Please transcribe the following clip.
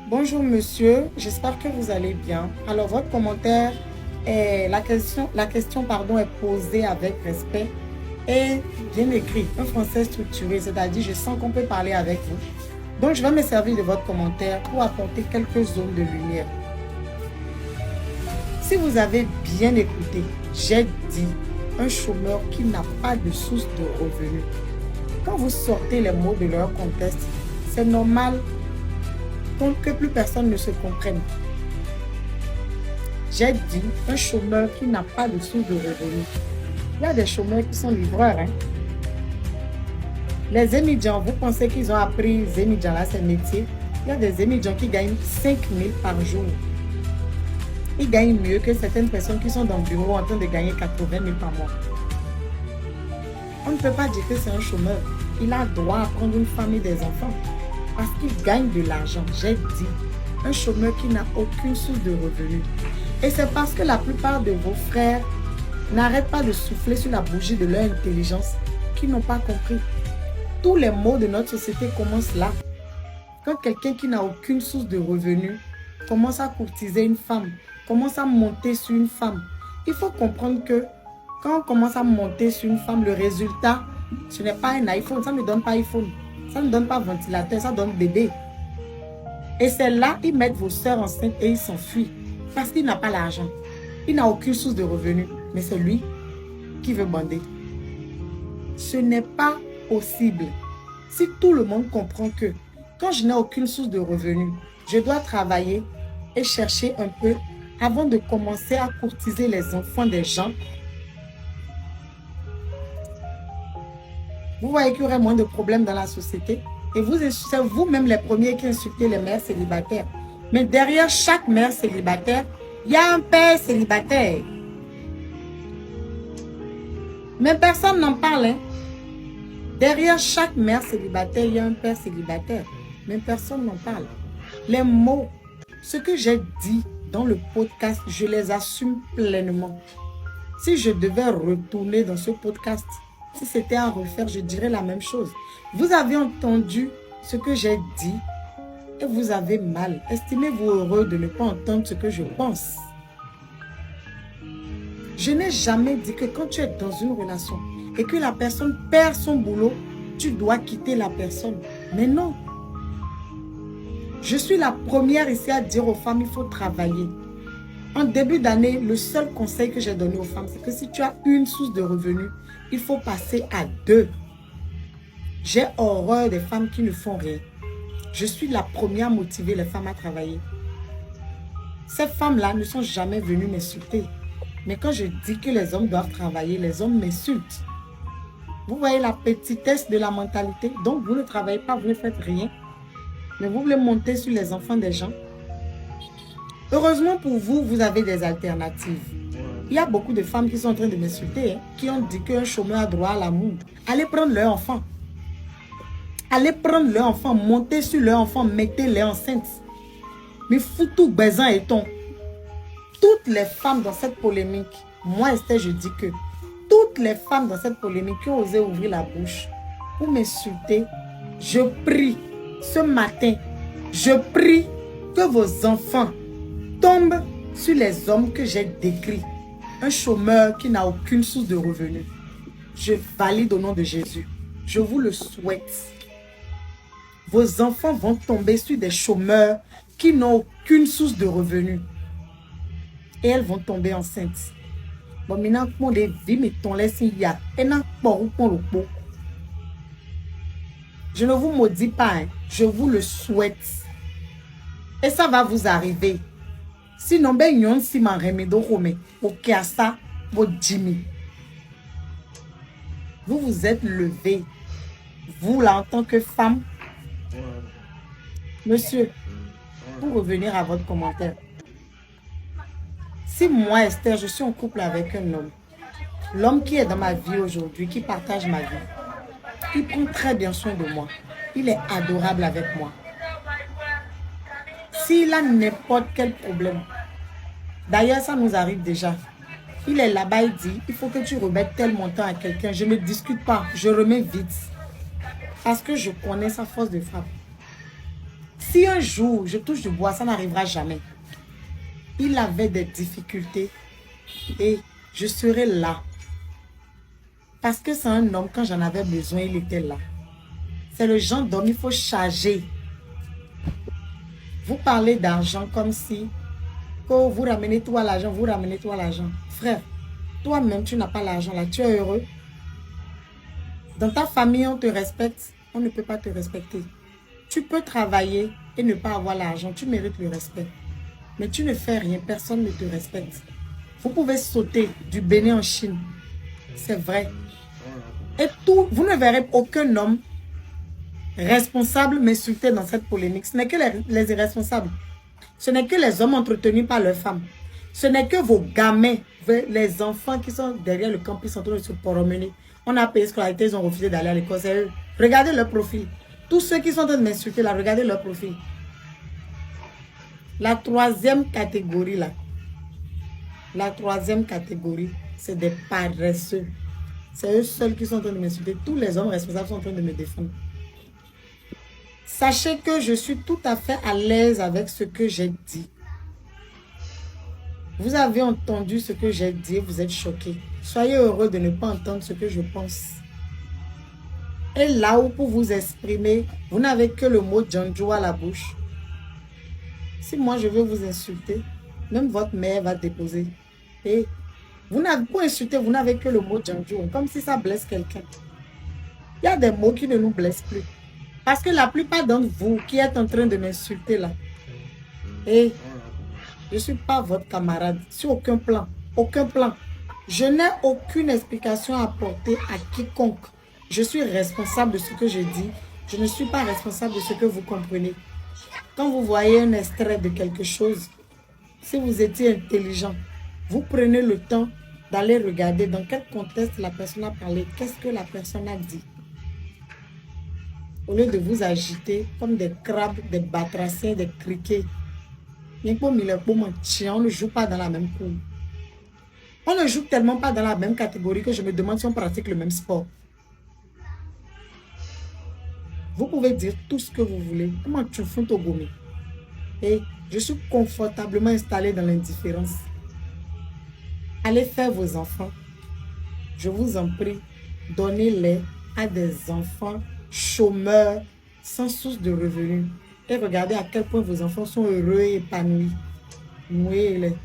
Bonjour monsieur, j'espère que vous allez bien. Alors votre commentaire est la question pardon est posée avec respect et bien écrit, un français structuré, c'est-à-dire je sens qu'on peut parler avec vous. Donc je vais me servir de votre commentaire pour apporter quelques zones de lumière. Si vous avez bien écouté, j'ai dit un chômeur qui n'a pas de source de revenus. Quand vous sortez les mots de leur contexte, c'est normal que plus personne ne se comprenne. J'ai dit un chômeur qui n'a pas de source de revenus. Il y a des chômeurs qui sont livreurs. Les émigrants, vous pensez qu'ils ont appris les émigrants là, c'est métier. Il y a des émigrants qui gagnent 5 000 par jour. Ils gagnent mieux que certaines personnes qui sont dans le bureau en train de gagner 80 000 par mois. On ne peut pas dire que c'est un chômeur. Il a droit à prendre une femme et des enfants parce qu'il gagne de l'argent. J'ai dit un chômeur qui n'a aucune source de revenus. Et c'est parce que la plupart de vos frères n'arrêtent pas de souffler sur la bougie de leur intelligence qu'ils n'ont pas compris. Tous les maux de notre société commencent là. Quand quelqu'un qui n'a aucune source de revenus commence à courtiser une femme, commence à monter sur une femme, il faut comprendre que quand on commence à monter sur une femme, le résultat, ce n'est pas un iPhone, ça ne donne pas iPhone, ça ne donne pas ventilateur, ça donne bébé. Et c'est là, ils mettent vos soeurs enceintes et ils s'enfuient parce qu'il n'a pas l'argent. Il n'a aucune source de revenus, mais c'est lui qui veut bander. Ce n'est pas possible. Si tout le monde comprend que quand je n'ai aucune source de revenus, je dois travailler et chercher un peu avant de commencer à courtiser les enfants des gens. Vous voyez qu'il y aurait moins de problèmes dans la société. Et c'est vous-même les premiers qui insultez les mères célibataires. Mais derrière chaque mère célibataire, il y a un père célibataire. Mais personne n'en parle. Derrière chaque mère célibataire, il y a un père célibataire. Mais personne n'en parle. Les mots, ce que j'ai dit dans le podcast, je les assume pleinement. Si je devais retourner dans ce podcast, si c'était à refaire, je dirais la même chose. Vous avez entendu ce que j'ai dit et vous avez mal. Estimez-vous heureux de ne pas entendre ce que je pense. Je n'ai jamais dit que quand tu es dans une relation et que la personne perd son boulot, tu dois quitter la personne. Mais non. Je suis la première ici à dire aux femmes, il faut travailler. En début d'année, le seul conseil que j'ai donné aux femmes, c'est que si tu as une source de revenus, il faut passer à 2. J'ai horreur des femmes qui ne font rien. Je suis la première à motiver les femmes à travailler. Ces femmes-là ne sont jamais venues m'insulter. Mais quand je dis que les hommes doivent travailler, les hommes m'insultent. Vous voyez la petitesse de la mentalité. Donc, vous ne travaillez pas, vous ne faites rien. Mais vous voulez monter sur les enfants des gens. Heureusement pour vous, vous avez des alternatives. Il y a beaucoup de femmes qui sont en train de m'insulter, qui ont dit qu'un chômeur a droit à l'amour. Allez prendre leur enfant. Allez prendre leur enfant, montez sur leur enfant, mettez-les enceintes. Mais foutou, Bézin et ton. Toutes les femmes dans cette polémique, moi Esther, je dis que toutes les femmes dans cette polémique qui ont osé ouvrir la bouche pour m'insulter, je prie ce matin, je prie que vos enfants tombent sur les hommes que j'ai décrits. Un chômeur qui n'a aucune source de revenus. Je valide au nom de Jésus. Je vous le souhaite. Vos enfants vont tomber sur des chômeurs qui n'ont aucune source de revenus. Et elles vont tomber enceintes. Bon, maintenant, pour les vies, mais ton laisse il y a. Et non, pour le pot. Je ne vous maudis pas, hein. Je vous le souhaite. Et ça va vous arriver. Sinon, ben, yon si man remedo rome. Ok, à ça, votre Jimmy. Vous vous êtes levé. Vous, là, en tant que femme. Monsieur, pour revenir à votre commentaire. Si moi, Esther, je suis en couple avec un homme, l'homme qui est dans ma vie aujourd'hui, qui partage ma vie, il prend très bien soin de moi. Il est adorable avec moi. S'il a n'importe quel problème, d'ailleurs, ça nous arrive déjà. Il est là-bas, il dit, il faut que tu remettes tel montant à quelqu'un. Je ne discute pas, je remets vite. Parce que je connais sa force de frappe. Si un jour je touche du bois, ça n'arrivera jamais. Il avait des difficultés et je serai là. Parce que c'est un homme, quand j'en avais besoin, il était là. C'est le genre d'homme, il faut charger. Vous parlez d'argent comme si que vous ramenez tout à l'argent, vous ramenez tout à l'argent. Frère, toi-même, tu n'as pas l'argent là, tu es heureux. Dans ta famille, on te respecte, on ne peut pas te respecter. Tu peux travailler et ne pas avoir l'argent, tu mérites le respect. Mais tu ne fais rien, personne ne te respecte. Vous pouvez sauter du Bénin en Chine, c'est vrai. Et tout, vous ne verrez aucun homme responsable m'insulter dans cette polémique. Ce n'est que les irresponsables. Ce n'est que les hommes entretenus par leurs femmes. Ce n'est que vos gamins, les enfants qui sont derrière le campus en train de se promener. On a payé scolarité, ils ont refusé d'aller à l'école. Regardez leur profil. Tous ceux qui sont en train de m'insulter là, regardez leur profil. La troisième catégorie là, c'est des paresseux. C'est eux seuls qui sont en train de m'insulter. Tous les hommes responsables sont en train de me défendre. Sachez que je suis tout à fait à l'aise avec ce que j'ai dit. Vous avez entendu ce que j'ai dit, vous êtes choqués. Soyez heureux de ne pas entendre ce que je pense. Et là où pour vous exprimer, vous n'avez que le mot Djanjo à la bouche. Si moi je veux vous insulter, même votre mère va déposer. Et vous n'avez pas insulté, vous n'avez que le mot Djanjo, comme si ça blesse quelqu'un. Il y a des mots qui ne nous blessent plus. Parce que la plupart d'entre vous qui êtes en train de m'insulter là, et je ne suis pas votre camarade, sur aucun plan, aucun plan. Je n'ai aucune explication à apporter à quiconque. Je suis responsable de ce que je dis. Je ne suis pas responsable de ce que vous comprenez. Quand vous voyez un extrait de quelque chose, si vous étiez intelligent, vous prenez le temps d'aller regarder dans quel contexte la personne a parlé, qu'est-ce que la personne a dit. Au lieu de vous agiter comme des crabes, des batraciens, des criquets. On ne joue pas dans la même cour. On ne joue tellement pas dans la même catégorie que je me demande si on pratique le même sport. Vous pouvez dire tout ce que vous voulez. Comment tu fous ton gommé? Et je suis confortablement installée dans l'indifférence. Allez faire vos enfants. Je vous en prie, donnez-les à des enfants chômeurs sans source de revenus. Et regardez à quel point vos enfants sont heureux et épanouis. Nouez-les.